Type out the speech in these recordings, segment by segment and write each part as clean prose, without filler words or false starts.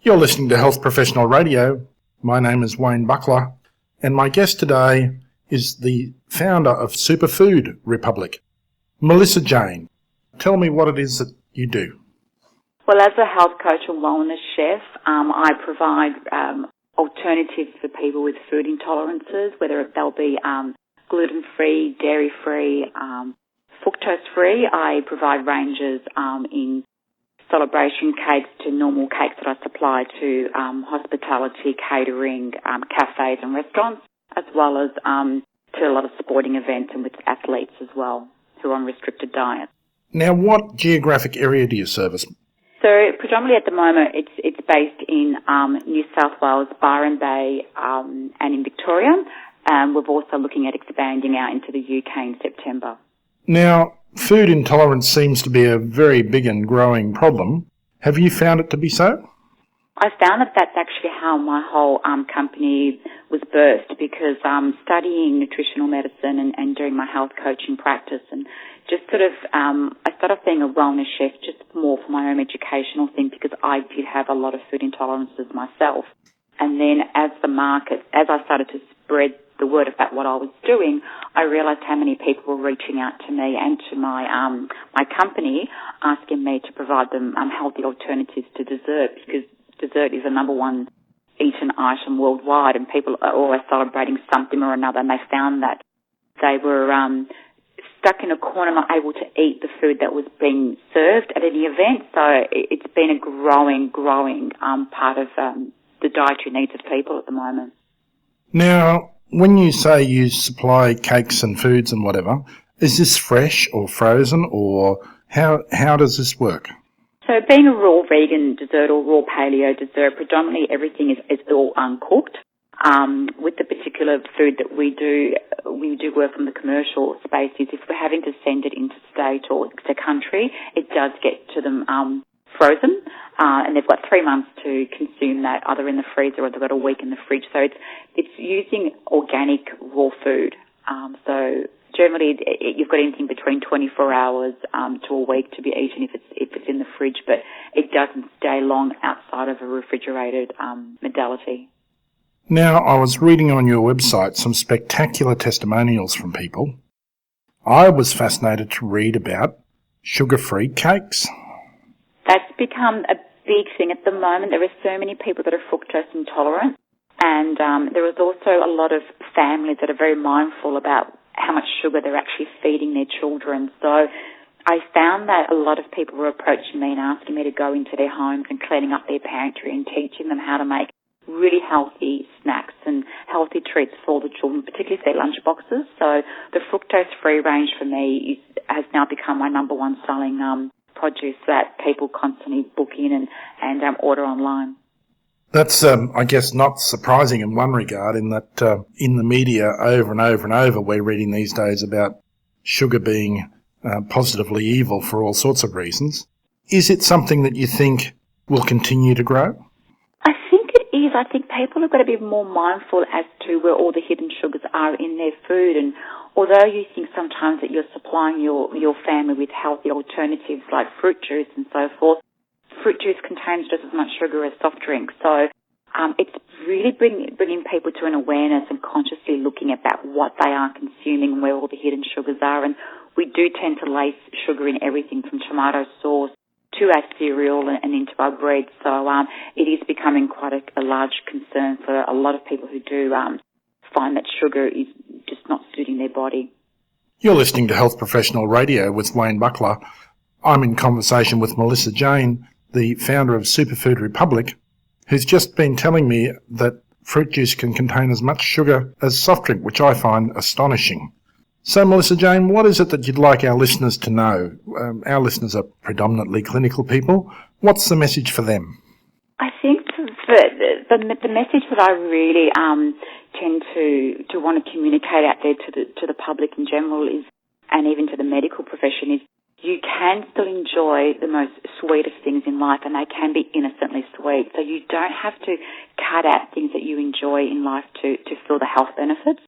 You're listening to Health Professional Radio. My name is Wayne Buckler, and my guest today is the founder of SuperFood Republic, Melissa Jane. Tell me what it is that you do. Well, as a health coach and wellness chef, I provide alternatives for people with food intolerances, whether they'll be gluten-free, dairy-free, fructose-free. I provide ranges in celebration cakes to normal cakes that I supply to hospitality, catering, cafes and restaurants, as well as to a lot of sporting events and with athletes as well who are on restricted diets. Now, what geographic area do you service? So predominantly at the moment it's based in New South Wales, Byron Bay and in Victoria. We're also looking at expanding out into the UK in September. Now, food intolerance seems to be a very big and growing problem. Have you found it to be so? I found that that's actually how my whole company was birthed, because studying nutritional medicine and doing my health coaching practice and just sort of, I started being a wellness chef just more for my own educational thing, because I did have a lot of food intolerances myself. And then as I started to spread the word about what I was doing, I realised how many people were reaching out to me and to my company, asking me to provide them healthy alternatives to dessert, because dessert is the number one eaten item worldwide, and people are always celebrating something or another, and they found that they were stuck in a corner, not able to eat the food that was being served at any event. So it's been a growing part of the dietary needs of people at the moment. Now, when you say you supply cakes and foods and whatever, is this fresh or frozen, or how does this work? So being a raw vegan dessert or raw paleo dessert, predominantly everything is all uncooked. With the particular food that we do work on the commercial spaces. If we're having to send it into state or to country, it does get to them frozen, and they've got 3 months to consume that, either in the freezer or they've got a week in the fridge. So it's using organic raw food. So generally you've got anything between 24 hours to a week to be eaten if it's in the fridge, but it doesn't stay long outside of a refrigerated modality. Now, I was reading on your website some spectacular testimonials from people. I was fascinated to read about sugar-free cakes. That's become a big thing at the moment. There are so many people that are fructose intolerant, and there is also a lot of families that are very mindful about how much sugar they're actually feeding their children. So I found that a lot of people were approaching me and asking me to go into their homes and cleaning up their pantry and teaching them how to make really healthy snacks and healthy treats for the children, particularly if they're lunch boxes. So the fructose-free range for me has now become my number one selling produce that people constantly book in and order online. That's, I guess, not surprising in one regard, in that in the media over and over and over we're reading these days about sugar being positively evil for all sorts of reasons. Is it something that you think will continue to grow? I think people have got to be more mindful as to where all the hidden sugars are in their food. And although you think sometimes that you're supplying your family with healthy alternatives like fruit juice and so forth, fruit juice contains just as much sugar as soft drinks. So it's really bringing people to an awareness and consciously looking about what they are consuming and where all the hidden sugars are. And we do tend to lace sugar in everything from tomato sauce to our cereal and into our bread. So it is becoming quite a large concern for a lot of people who do find that sugar is just not suiting their body. You're listening to Health Professional Radio with Wayne Buckler. I'm in conversation with Melissa Jane, the founder of SuperFood Republic, who's just been telling me that fruit juice can contain as much sugar as soft drink, which I find astonishing. So, Melissa Jane, what is it that you'd like our listeners to know? Our listeners are predominantly clinical people. What's the message for them? I think the message that I really tend to want to communicate out there to the public in general is, and even to the medical profession, is you can still enjoy the most sweetest things in life, and they can be innocently sweet. So you don't have to cut out things that you enjoy in life to feel the health benefits.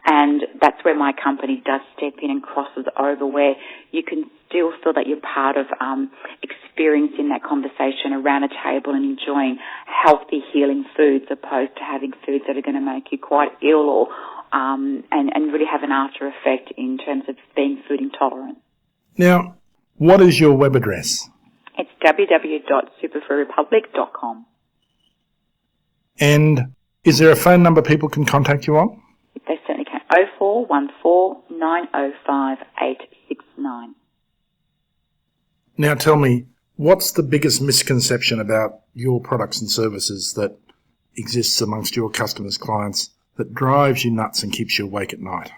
And that's where my company does step in and crosses over, where you can still feel that you're part of experiencing that conversation around a table and enjoying healthy, healing foods, opposed to having foods that are going to make you quite ill or and really have an after effect in terms of being food intolerant. Now, what is your web address? It's www.superfoodrepublic.com. And is there a phone number people can contact you on? They certainly can. 0414 905 869. Now tell me, what's the biggest misconception about your products and services that exists amongst your customers, clients, that drives you nuts and keeps you awake at night?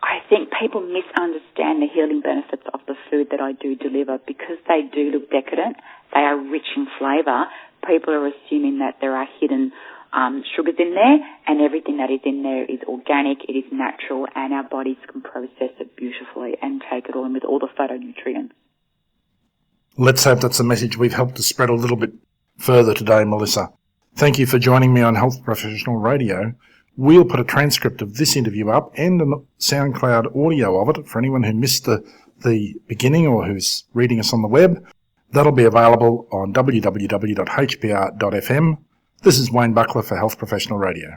I think people misunderstand the healing benefits of the food that I do deliver. Because they do look decadent, they are rich in flavour. People are assuming that there are hidden sugars in there, and everything that is in there is organic, it is natural, and our bodies can process it beautifully and take it all in with all the phytonutrients. Let's hope that's a message we've helped to spread a little bit further today, Melissa. Thank you for joining me on Health Professional Radio. We'll put a transcript of this interview up and a SoundCloud audio of it for anyone who missed the beginning or who's reading us on the web. That'll be available on www.hpr.fm. This is Wayne Buckler for Health Professional Radio.